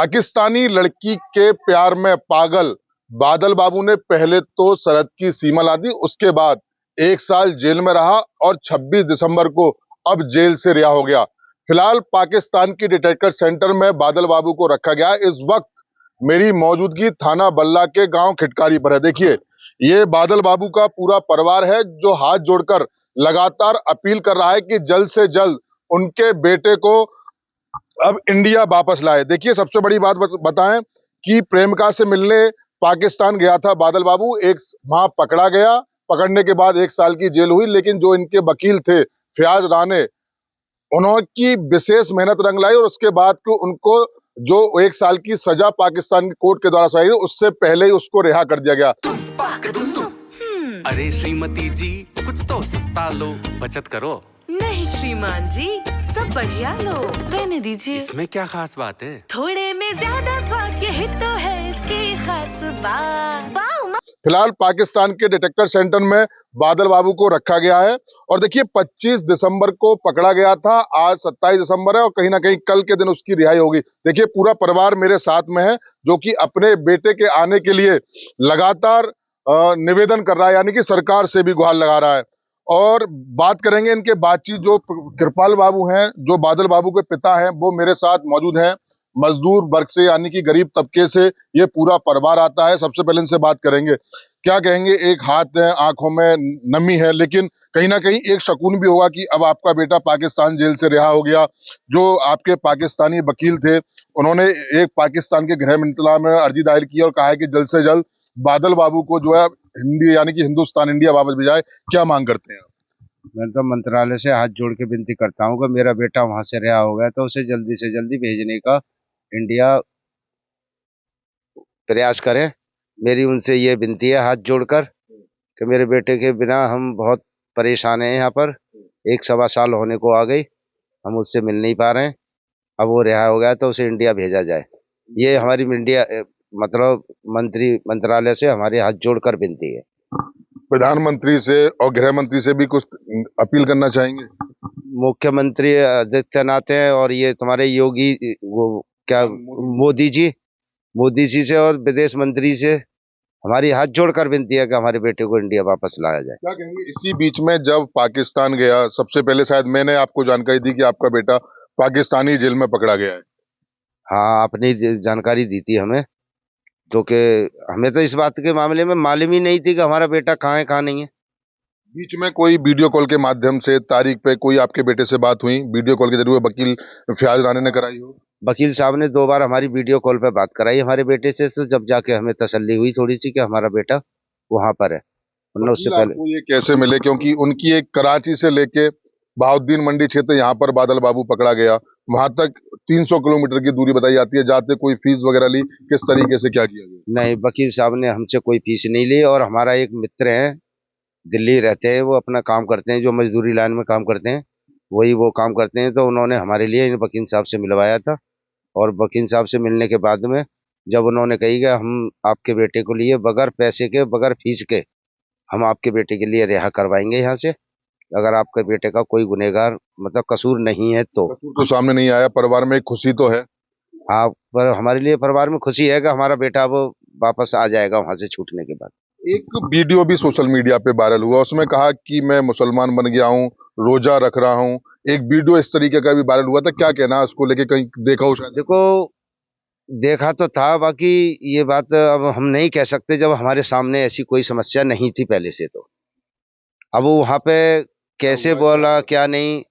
पाकिस्तानी लड़की के प्यार में पागल बादल बाबू ने पहले तो सरहद की सीमा ला दी, उसके बाद 1 साल जेल में रहा और 26 दिसंबर को अब जेल से रिहा हो गया। फिलहाल पाकिस्तान की डिटेक्टर सेंटर में बादल बाबू को रखा गया। इस वक्त मेरी मौजूदगी थाना बल्ला के गांव खिटकारी पर है। देखिए, ये बादल बाबू का पूरा परिवार है जो हाथ जोड़कर लगातार अपील कर रहा है कि जल्द से जल्द उनके बेटे को अब इंडिया वापस लाए। देखिए, सबसे बड़ी बात बताएं कि प्रेमिका से मिलने पाकिस्तान गया था बादल बाबू, वहां पकड़ा गया। पकड़ने के बाद 1 साल की जेल हुई, लेकिन जो इनके वकील थे फयाज राणे, उन्होंने विशेष मेहनत रंग लाई और उसके बाद को उनको जो 1 साल की सजा पाकिस्तान की कोर्ट के द्वारा सुनाई गई, उससे पहले ही उसको रिहा कर दिया गया। अरे श्रीमती जी, कुछ तो सस्ता लो, बचत करो। नहीं श्रीमान जी, सब बढ़िया लो, रहने दीजिए। इसमें क्या खास बात है? थोड़े में ज्यादा स्वाद, यही तो है इसकी खास बात। फिलहाल पाकिस्तान के डिटेक्टर सेंटर में बादल बाबू को रखा गया है और देखिए 25 दिसंबर को पकड़ा गया था, आज 27 दिसंबर है और कहीं ना कहीं कल के दिन उसकी रिहाई होगी। देखिए, पूरा परिवार मेरे साथ में है जो कि अपने बेटे के आने के लिए लगातार निवेदन कर रहा है, यानी कि सरकार से भी गुहार लगा रहा है। और बात करेंगे इनके बातचीत, जो कृपाल बाबू हैं, जो बादल बाबू के पिता हैं, वो मेरे साथ मौजूद हैं। मजदूर वर्ग से यानी कि गरीब तबके से ये पूरा परिवार आता है। सबसे पहले इनसे बात करेंगे, क्या कहेंगे। एक हाथ है, आंखों में नमी है, लेकिन कहीं ना कहीं एक सुकून भी होगा कि अब आपका बेटा पाकिस्तान जेल से रिहा हो गया। जो आपके पाकिस्तानी वकील थे, उन्होंने एक पाकिस्तान के गृह मंत्रालय में अर्जी दायर की और कहा है कि जल्द से जल्द बादल बाबू को जो है हिंदी यानी कि हिंदुस्तान इंडिया वापस भेजाए। क्या मांग करते हैं? मैं तो मंत्रालय से हाथ जोड़ के विनती करता हूँ कि मेरा बेटा वहां से रिहा हो गया तो उसे जल्दी से जल्दी भेजने का इंडिया प्रयास करें। मेरी उनसे ये विनती है हाथ जोड़कर कि मेरे बेटे के बिना हम बहुत परेशान हैं। यहाँ पर 1 सवा साल होने को आ गई, हम उससे मिल नहीं पा रहे हैं। अब वो रिहा हो गया तो उसे इंडिया भेजा जाए, ये हमारी इंडिया मतलब मंत्रालय से हमारे हाथ जोड़कर विनती है। प्रधानमंत्री से और गृह मंत्री से भी कुछ अपील करना चाहेंगे? मुख्यमंत्री आदित्यनाथ हैं और ये तुम्हारे योगी वो क्या मोदी जी से और विदेश मंत्री से हमारी हाथ जोड़कर विनती है कि हमारे बेटे को इंडिया वापस लाया जाए। क्या कहेंगे? इसी बीच में जब पाकिस्तान गया, सबसे पहले शायद मैंने आपको जानकारी दी कि आपका बेटा पाकिस्तानी जेल में पकड़ा गया है। हाँ, आपने जानकारी दी थी हमें, जो कि हमें तो इस बात के मामले में मालूम ही नहीं थी कि हमारा बेटा कहाँ है कहाँ नहीं है। बीच में कोई वीडियो कॉल के माध्यम से तारीख पे कोई आपके बेटे से बात हुई, वीडियो कॉल के जरिए वकील फयाज राणे ने कराई हो? वकील साहब ने 2 बार हमारी वीडियो कॉल पे बात कराई हमारे बेटे से, तो जब जाके हमें तसल्ली हुई थोड़ी सी कि हमारा बेटा वहां पर है। वरना उससे पहले आपको ये कैसे मिले? क्योंकि उनकी एक कराची से लेके बहाउद्दीन मंडी क्षेत्र यहाँ पर बादल बाबू पकड़ा गया, वहां तक 300 किलोमीटर की दूरी बताई जाती है। जाते कोई फीस वगैरह ली? किस तरीके से क्या किया गया? नहीं, वकील साहब ने हमसे कोई फीस नहीं ली और हमारा एक मित्र है, दिल्ली रहते हैं, वो अपना काम करते हैं, जो मजदूरी लाइन में काम करते हैं वही वो काम करते हैं। तो उन्होंने हमारे लिए इन वकील साहब से मिलवाया था और वकील साहब से मिलने के बाद में जब उन्होंने कही कि हम आपके बेटे को लिए बगैर पैसे के बगैर फीस के हम आपके बेटे के लिए रिहा करवाएंगे यहाँ से, अगर आपके बेटे का कोई गुनहगार मतलब कसूर नहीं है तो। कसूर तो सामने नहीं आया, परिवार में एक खुशी तो है। हाँ, पर हमारे लिए परिवार में खुशी है कि हमारा बेटा वो वापस आ जाएगा वहां से छूटने के बाद। एक वीडियो भी सोशल मीडिया पे वायरल हुआ, उसमें कहा कि मैं मुसलमान बन गया हूँ, रोजा रख रहा हूँ। एक वीडियो इस तरीके का भी वायरल हुआ था, क्या कहना है उसको लेके? कहीं देखा हो? शायद देखो, देखा तो था, बाकी ये बात अब हम नहीं कह सकते जब हमारे सामने ऐसी कोई समस्या नहीं थी पहले से। तो अब वो वहां पे कैसे बोला क्या नहीं,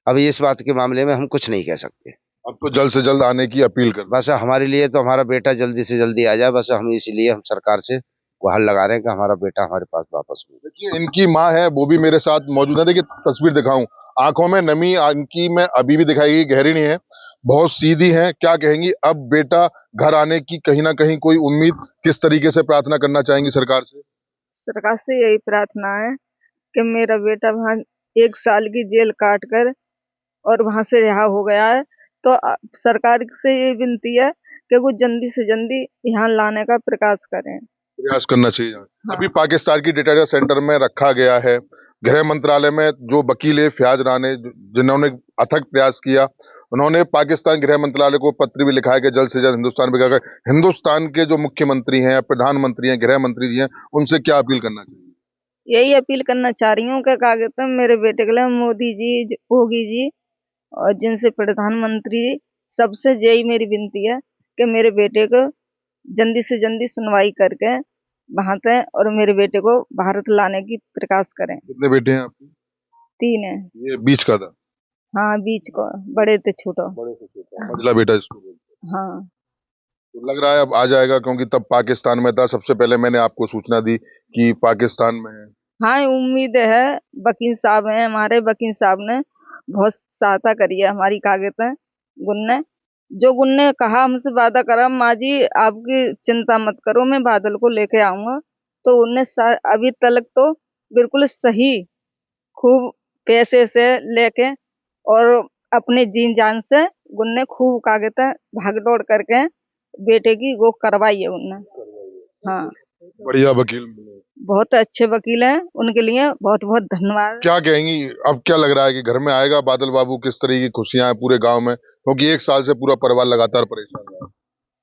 अब इस बात के मामले में हम कुछ नहीं कह सकते। अब तो जल्द से जल्द आने की अपील कर। बस हमारे लिए तो हमारा बेटा जल्दी से जल्दी आ जाए, बस हम इसीलिए हम सरकार से गुहार लगा रहे हैं कि हमारा बेटा हमारे पास वापस हो। देखिए, इनकी माँ है, वो भी मेरे साथ मौजूद है। देखिए, तस्वीर दिखाऊं, आंखों में नमी इनकी में अभी भी दिखाई गई, गहरी नहीं है, बहुत सीधी है। क्या कहेंगी? अब बेटा घर आने की कहीं ना कहीं कोई उम्मीद, किस तरीके से प्रार्थना करना चाहेंगी सरकार से? सरकार से यही प्रार्थना है कि मेरा बेटा वहाँ 1 साल की जेल काट कर और वहां से रिहा हो गया है, तो सरकार से ये विनती है कि वो जल्दी से जल्दी यहाँ लाने का प्रयास करें। प्रयास करना चाहिए। हाँ। अभी पाकिस्तान की डिटेक्टर सेंटर में रखा गया है। गृह मंत्रालय में जो वकील है फयाज राणे, जिन्होंने अथक प्रयास किया, उन्होंने पाकिस्तान गृह मंत्रालय को पत्र भी लिखा है कि जल्द से जल्द हिंदुस्तान में जाकर हिंदुस्तान के जो मुख्यमंत्री हैं, प्रधानमंत्री हैं, गृह मंत्री जी हैं, उनसे क्या अपील करना चाहिए? यही अपील करना चाह रही हूँ कि क्या कहते हैं, मेरे बेटे के लिए मोदी जी, योगी जी और जिनसे प्रधानमंत्री, सबसे यही मेरी विनती है कि मेरे बेटे को जल्दी से जल्दी सुनवाई करके वहां तक और मेरे बेटे को भारत लाने की प्रयास करें। कितने बेटे हैं आपके? 3 है। ये बीच का था? हाँ, बीच को, बड़े थे छोटा। बड़े से छोटा, मझला बेटा जिसको बोलते हैं। हाँ, तो लग रहा है अब आ जाएगा, क्योंकि तब पाकिस्तान में था। सबसे पहले मैंने आपको सूचना दी कि पाकिस्तान में है। हाँ, उम्मीद है। वकील साहब हैं हमारे, वकील साहब ने बहुत सहायता करी है हमारी। कागज है गुन ने कहा, हमसे वादा करा, माँ जी आपकी चिंता मत करो, मैं बादल को लेके आऊंगा। तो उनने अभी तक तो बिल्कुल सही, खूब पैसे से लेके और अपने जीन जान से गुन ने खूब कागज भाग दौड़ करके बेटे की वो करवाई है उनने। हाँ, बढ़िया वकील मिले। बहुत अच्छे वकील हैं, उनके लिए बहुत बहुत धन्यवाद। क्या कहेंगी, अब क्या लग रहा है कि घर में आएगा बादल बाबू? किस तरह की खुशियां हैं पूरे गांव में, क्योंकि 1 साल से पूरा परिवार लगातार परेशान है।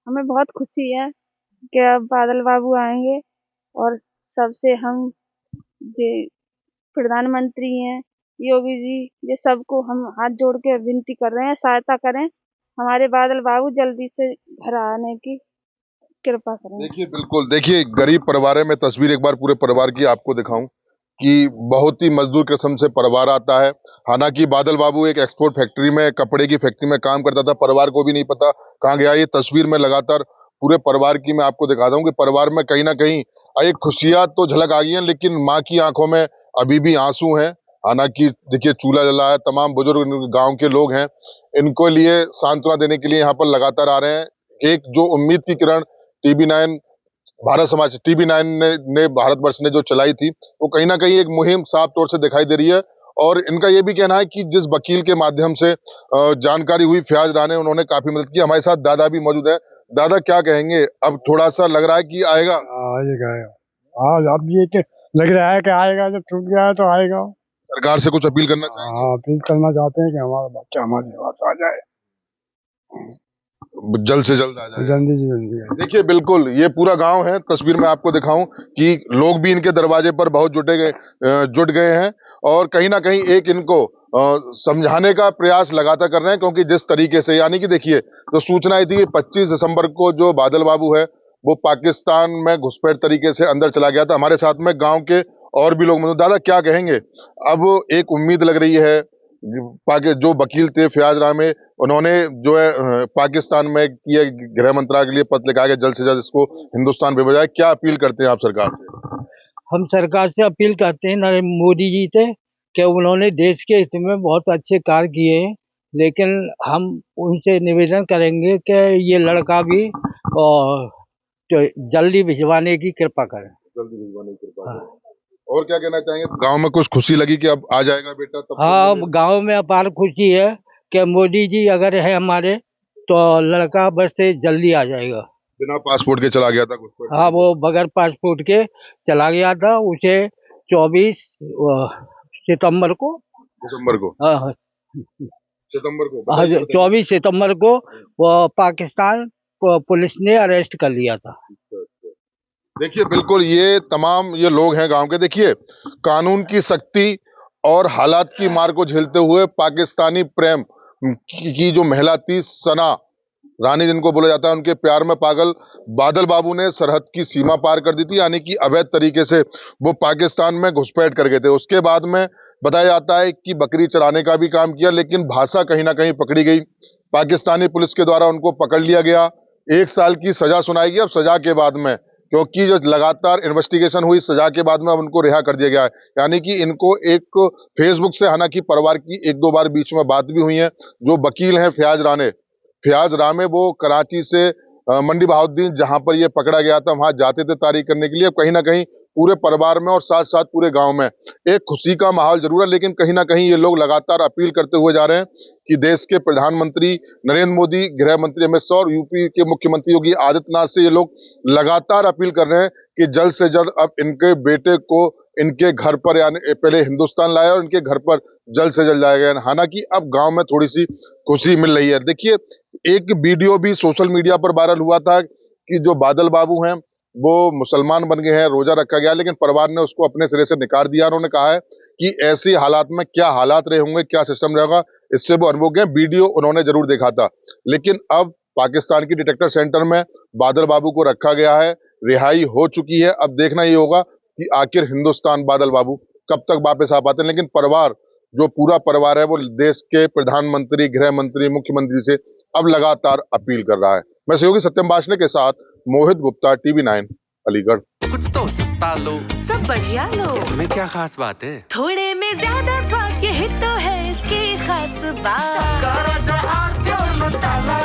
हमें बहुत खुशी है कि अब बादल बाबू आएंगे और सबसे हम जो प्रधानमंत्री हैं, योगी जी, ये सबको हम हाथ जोड़ के विनती कर रहे हैं, सहायता करें, हमारे बादल बाबू जल्दी से घर आने की कृपा करें। देखिए, बिल्कुल देखिए, गरीब परिवार है। मैं तस्वीर एक बार पूरे परिवार की आपको दिखाऊं कि बहुत ही मजदूर किस्म से परिवार आता है। हालांकि बादल बाबू एक एक्सपोर्ट फैक्ट्री में, कपड़े की फैक्ट्री में काम करता था। परिवार को भी नहीं पता कहाँ गया। ये तस्वीर में लगातार पूरे परिवार की मैं आपको दिखाता हूँ कि परिवार में कहीं ना कहीं एक खुशियां तो झलक आ गई हैं, लेकिन माँ की आंखों में अभी भी आंसू हैं। हालांकि देखिए, चूल्हा जला है, तमाम बुजुर्ग गांव के लोग हैं, इनको लिए सांत्वना देने के लिए यहाँ पर लगातार आ रहे हैं। एक जो उम्मीद की किरण टीवी9 भारत समाज, टीवी9 ने भारतवर्ष ने जो चलाई थी, वो कहीं ना कहीं एक मुहिम साफ तौर से दिखाई दे रही है। और इनका ये भी कहना है कि जिस वकील के माध्यम से जानकारी हुई, फयाज राणे, उन्होंने काफी मदद की। हमारे साथ दादा भी मौजूद है। दादा, क्या कहेंगे? अब थोड़ा सा लग रहा है कि आएगा। आएगा। हाँ, अब ये कि लग रहा है कि आएगा, जब टूट गया है तो आएगा। सरकार से कुछ अपील करना चाहिए? हाँ, अपील करना चाहते हैं कि हमारा बच्चा हमारे पास आ जाए, जल्द से जल्द आ जाए। जल्दी से जल्दी। देखिए, बिल्कुल ये पूरा गांव है। तस्वीर में आपको दिखाऊं कि लोग भी इनके दरवाजे पर बहुत जुट गए हैं और कहीं ना कहीं एक इनको समझाने का प्रयास लगातार कर रहे हैं, क्योंकि जिस तरीके से, यानी कि देखिए, जो सूचना आई थी कि 25 दिसंबर को जो बादल बाबू है वो पाकिस्तान में घुसपैठ तरीके से अंदर चला गया था। हमारे साथ में गांव के और भी लोग मौजूद। दादा, क्या कहेंगे? अब एक उम्मीद लग रही है, जो वकील थे फयाज राणे, उन्होंने जो है पाकिस्तान में किए गृह मंत्रालय के लिए पत्र लिखा है, जल्द से जल्द इसको हिंदुस्तान भेजा जाए। क्या अपील करते हैं आप सरकार से? हम सरकार से अपील करते हैं नरेंद्र मोदी जी से कि उन्होंने देश के हित में बहुत अच्छे कार्य किए हैं, लेकिन हम उनसे निवेदन करेंगे कि ये लड़का भी जल्दी भिजवाने की कृपा करें। जल्दी भिजवाने की कृपा करें। और क्या कहना चाहेंगे? गांव में कुछ खुशी लगी कि अब आ जाएगा बेटा? तब हाँ, गांव में अपार खुशी है कि मोदी जी अगर है हमारे, तो लड़का बस से जल्दी आ जाएगा। बिना पासपोर्ट के चला गया था कुछ? हाँ, वो बगैर पासपोर्ट के चला गया था। उसे 24 सितंबर को, दिसंबर को, हाँ, सितंबर को, 24 सितंबर को वो पाकिस्तान पुलिस ने अरेस्ट कर लिया था। देखिए, बिल्कुल ये लोग हैं गांव के। देखिए, कानून की सख्ती और हालात की मार को झेलते हुए पाकिस्तानी प्रेम की जो महिला थी, सना रानी जिनको बोला जाता है, उनके प्यार में पागल बादल बाबू ने सरहद की सीमा पार कर दी थी। यानी कि अवैध तरीके से वो पाकिस्तान में घुसपैठ कर गए थे। उसके बाद में बताया जाता है कि बकरी चराने का भी काम किया, लेकिन भाषा कहीं ना कहीं पकड़ी गई। पाकिस्तानी पुलिस के द्वारा उनको पकड़ लिया गया, 1 साल की सजा सुनाई गई। अब सजा के बाद में, क्योंकि जो लगातार इन्वेस्टिगेशन हुई, सजा के बाद में अब उनको रिहा कर दिया गया है। यानी कि इनको एक फेसबुक से, हालांकि परिवार की 1-2 बार बीच में बात भी हुई है। जो वकील हैं फयाज राणे, वो कराची से मंडी बहाउद्दीन, जहां पर ये पकड़ा गया था, वहां जाते थे तारीख करने के लिए। कहीं ना कहीं पूरे परिवार में और साथ साथ पूरे गांव में एक खुशी का माहौल जरूर है, लेकिन कहीं ना कहीं ये लोग लगातार अपील करते हुए जा रहे हैं कि देश के प्रधानमंत्री नरेंद्र मोदी, गृह मंत्री अमित शाह और यूपी के मुख्यमंत्री योगी आदित्यनाथ से ये लोग लगातार अपील कर रहे हैं कि जल्द से जल्द अब इनके बेटे को इनके घर पर, यानी पहले हिंदुस्तान लाया और इनके घर पर जल्द से जल्द लाया गया। हालांकि अब गांव में थोड़ी सी खुशी मिल रही है। देखिए, एक वीडियो भी सोशल मीडिया पर वायरल हुआ था कि जो बादल बाबू हैं वो मुसलमान बन गए हैं, रोजा रखा गया, लेकिन परिवार ने उसको अपने सिरे से निकाल दिया। उन्होंने कहा है कि ऐसी हालात में क्या हालात रहे होंगे, क्या सिस्टम रहेगा, इससे वो अनुभव गए। वीडियो उन्होंने जरूर देखा था, लेकिन अब पाकिस्तान की डिटेक्टर सेंटर में बादल बाबू को रखा गया है, रिहाई हो चुकी है। अब देखना ये होगा कि आखिर हिंदुस्तान बादल बाबू कब तक वापस आ पाते हैं। लेकिन परिवार, जो पूरा परिवार है, वो देश के प्रधानमंत्री, गृह मंत्री, मुख्यमंत्री से अब लगातार अपील कर रहा है। मैं सहयोगी सत्यम बाशने के साथ मोहित गुप्ता, टीवी9 अलीगढ़। कुछ तो सस्ता लो, सब बढ़िया लो, इसमें क्या खास बात है? थोड़े में ज्यादा स्वाद, यही तो है इसकी खास बात। मसाला